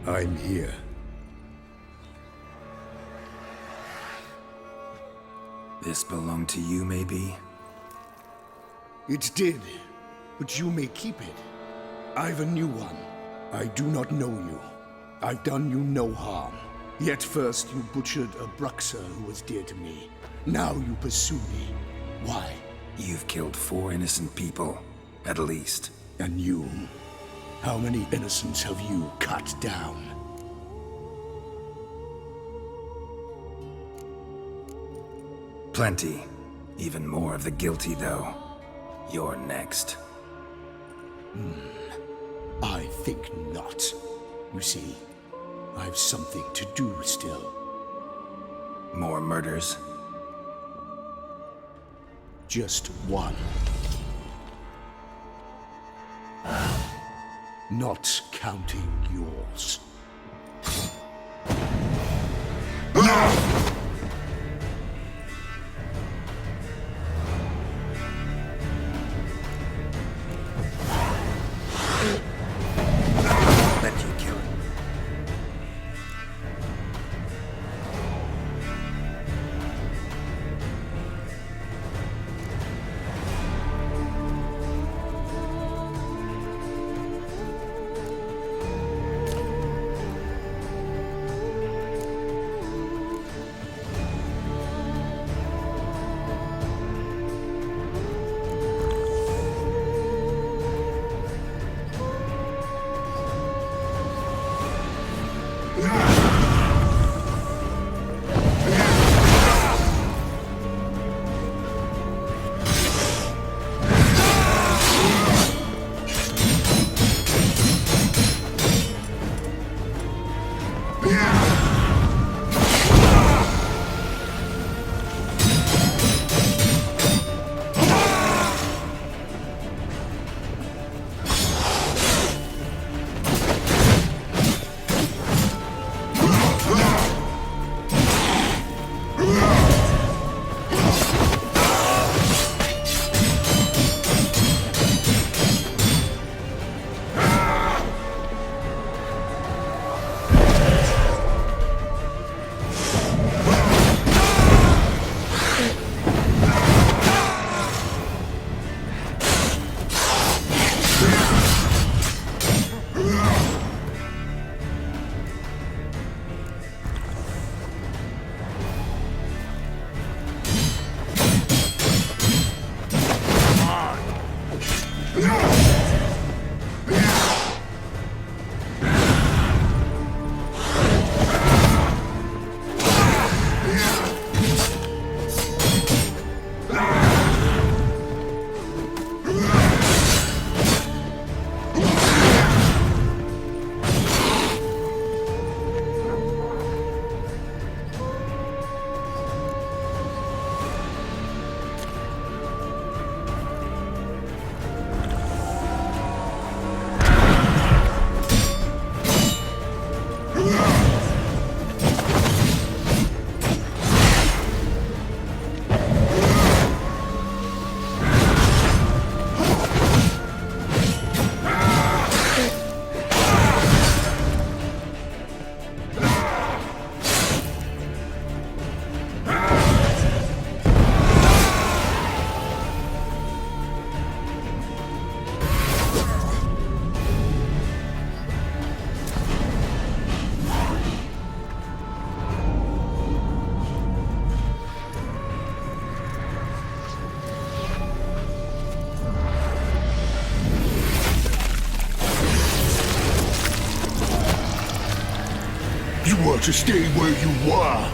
I'm here. This belonged to you, maybe? It did, but you may keep it. I've a new one. I do not know you. I've done you no harm. Yet first you butchered a Bruxer who was dear to me. Now you pursue me. Why? You've killed 4 innocent people, at least. And you? How many innocents have you cut down? Plenty. Even more of the guilty, though. You're next. I think not. You see, I've something to do still. More murders? Just one. Not counting yours. Let you kill him. You were to stay where you were.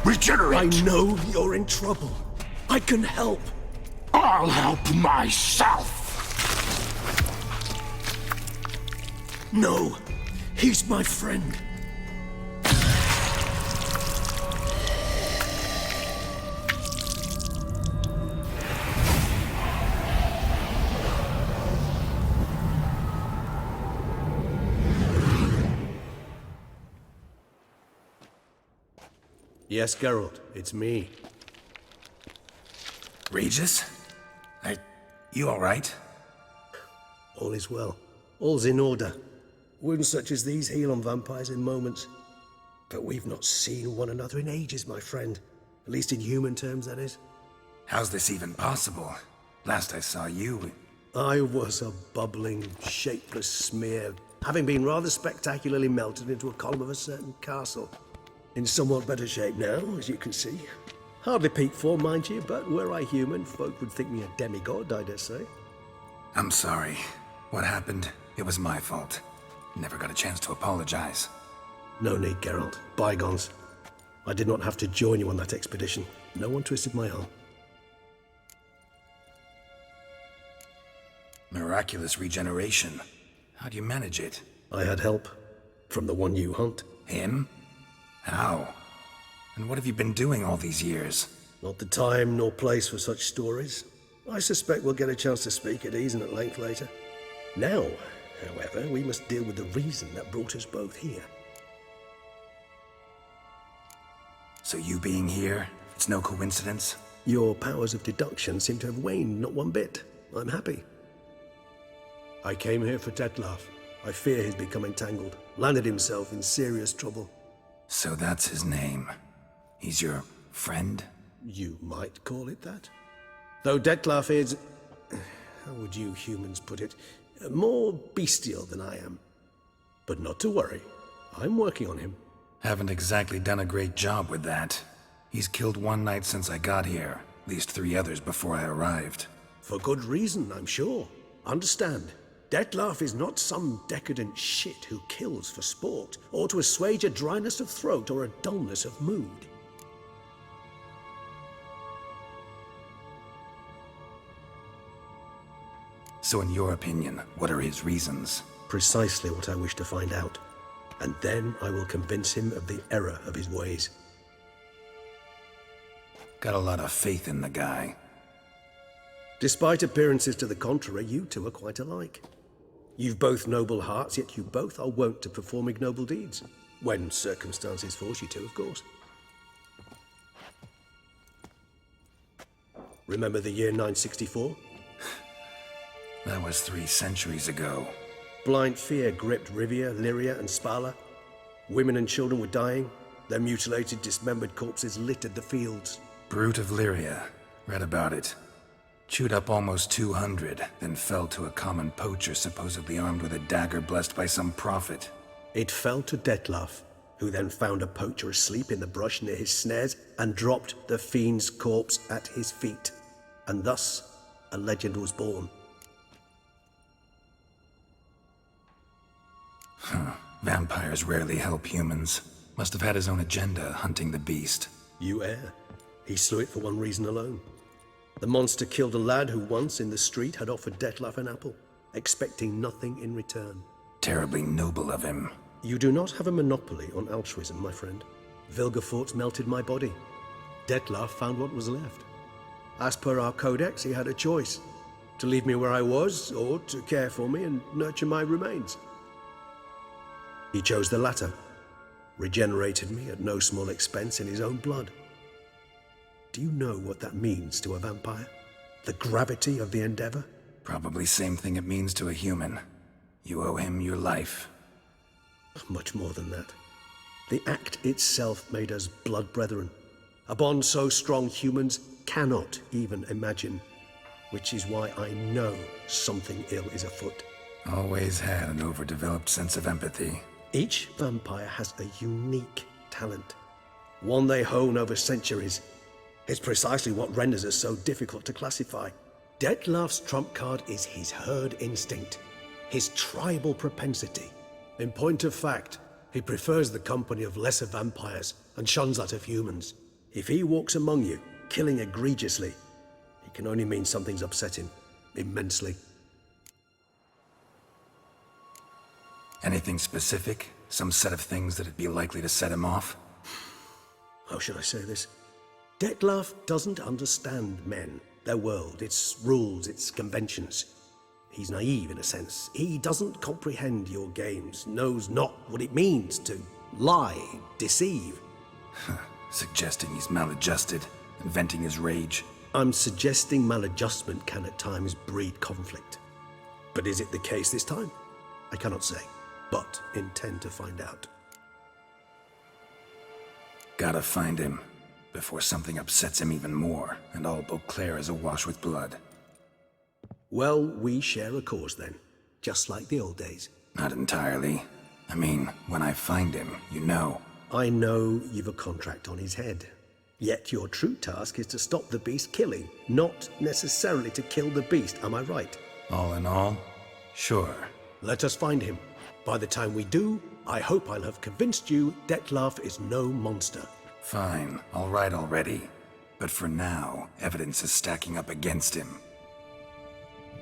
Regenerate! I know you're in trouble. I can help. I'll help myself! No, he's my friend. Yes, Geralt, it's me. Regis? You alright? All is well. All's in order. Wounds such as these heal on vampires in moments. But we've not seen one another in ages, my friend. At least in human terms, that is. How's this even possible? Last I saw you... I was a bubbling, shapeless smear, having been rather spectacularly melted into a column of a certain castle. In somewhat better shape now, as you can see. Hardly peak form, mind you, but were I human, folk would think me a demigod, I dare say. I'm sorry. What happened? It was my fault. Never got a chance to apologize. No need, Geralt. Bygones. I did not have to join you on that expedition. No one twisted my arm. Miraculous regeneration. How do you manage it? I had help. From the one you hunt. Him? How? And what have you been doing all these years? Not the time nor place for such stories. I suspect we'll get a chance to speak at ease and at length later. Now, however, we must deal with the reason that brought us both here. So you being here, it's no coincidence? Your powers of deduction seem to have waned not one bit. I'm happy. I came here for Detlef. I fear he's become entangled, landed himself in serious trouble. So that's his name. He's your friend? You might call it that. Though Detlef is, how would you humans put it, more bestial than I am. But not to worry, I'm working on him. Haven't exactly done a great job with that. He's killed one knight since I got here, at least 3 others before I arrived. For good reason, I'm sure. Understand, Detlef is not some decadent shit who kills for sport, or to assuage a dryness of throat or a dullness of mood. So in your opinion, what are his reasons? Precisely what I wish to find out. And then I will convince him of the error of his ways. Got a lot of faith in the guy. Despite appearances to the contrary, you two are quite alike. You've both noble hearts, yet you both are wont to perform ignoble deeds. When circumstances force you to, of course. Remember the year 964? That was 3 centuries ago. Blind fear gripped Rivia, Lyria, and Spala. Women and children were dying. Their mutilated, dismembered corpses littered the fields. Brute of Lyria. Read about it. Chewed up almost 200, then fell to a common poacher supposedly armed with a dagger blessed by some prophet. It fell to Detlef, who then found a poacher asleep in the brush near his snares and dropped the fiend's corpse at his feet. And thus, a legend was born. Vampires rarely help humans. Must have had his own agenda, hunting the beast. You err. He slew it for one reason alone. The monster killed a lad who once in the street had offered Detlef an apple, expecting nothing in return. Terribly noble of him. You do not have a monopoly on altruism, my friend. Vilgefortz melted my body. Detlef found what was left. As per our codex, he had a choice. To leave me where I was, or to care for me and nurture my remains. He chose the latter. Regenerated me at no small expense in his own blood. Do you know what that means to a vampire? The gravity of the endeavor? Probably same thing it means to a human. You owe him your life. Much more than that. The act itself made us blood brethren. A bond so strong humans cannot even imagine. Which is why I know something ill is afoot. Always had an overdeveloped sense of empathy. Each vampire has a unique talent. One they hone over centuries. It's precisely what renders us so difficult to classify. Detlef's trump card is his herd instinct, his tribal propensity. In point of fact, he prefers the company of lesser vampires and shuns that of humans. If he walks among you, killing egregiously, it can only mean something's upset him, immensely. Anything specific? Some set of things that'd be likely to set him off? How should I say this? Detlef doesn't understand men, their world, its rules, its conventions. He's naive in a sense. He doesn't comprehend your games, knows not what it means to lie, deceive. Suggesting he's maladjusted, and venting his rage. I'm suggesting maladjustment can at times breed conflict. But is it the case this time? I cannot say. but intend to find out. Gotta find him, before something upsets him even more, and all Beauclair is awash with blood. Well, we share a cause then, just like the old days. Not entirely. I mean, when I find him, you know. I know you've a contract on his head. Yet your true task is to stop the beast killing, not necessarily to kill the beast, am I right? All in all, sure. Let us find him. By the time we do, I hope I'll have convinced you Dettlaff is no monster. Fine, all right already. But for now, evidence is stacking up against him.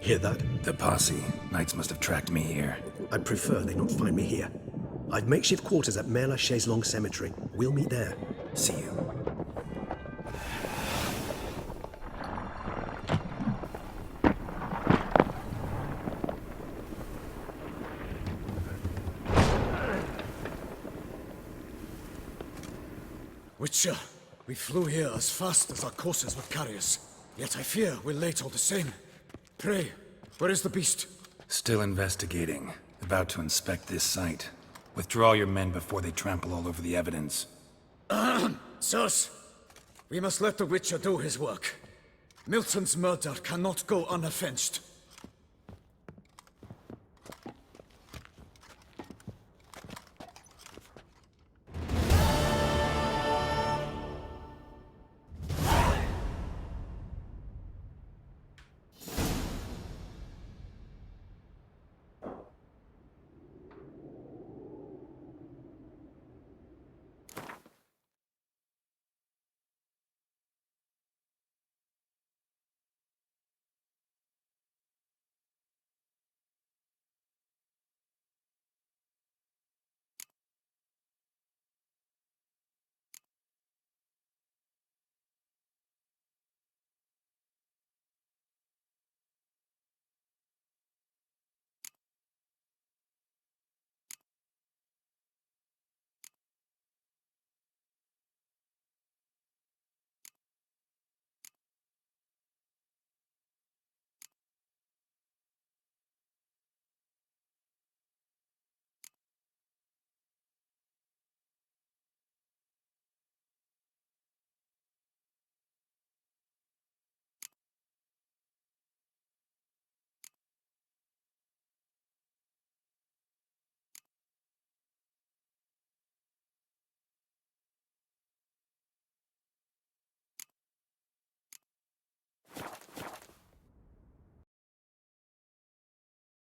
Hear that? The posse. Knights must have tracked me here. I'd prefer they not find me here. I've makeshift quarters at Mère Lachaise Long Cemetery. We'll meet there. See you. Witcher, we flew here as fast as our courses would carry us. Yet I fear we're late all the same. Pray, where is the beast? Still investigating. About to inspect this site. Withdraw your men before they trample all over the evidence. Sirs, we must let the Witcher do his work. Milton's murder cannot go unavenged.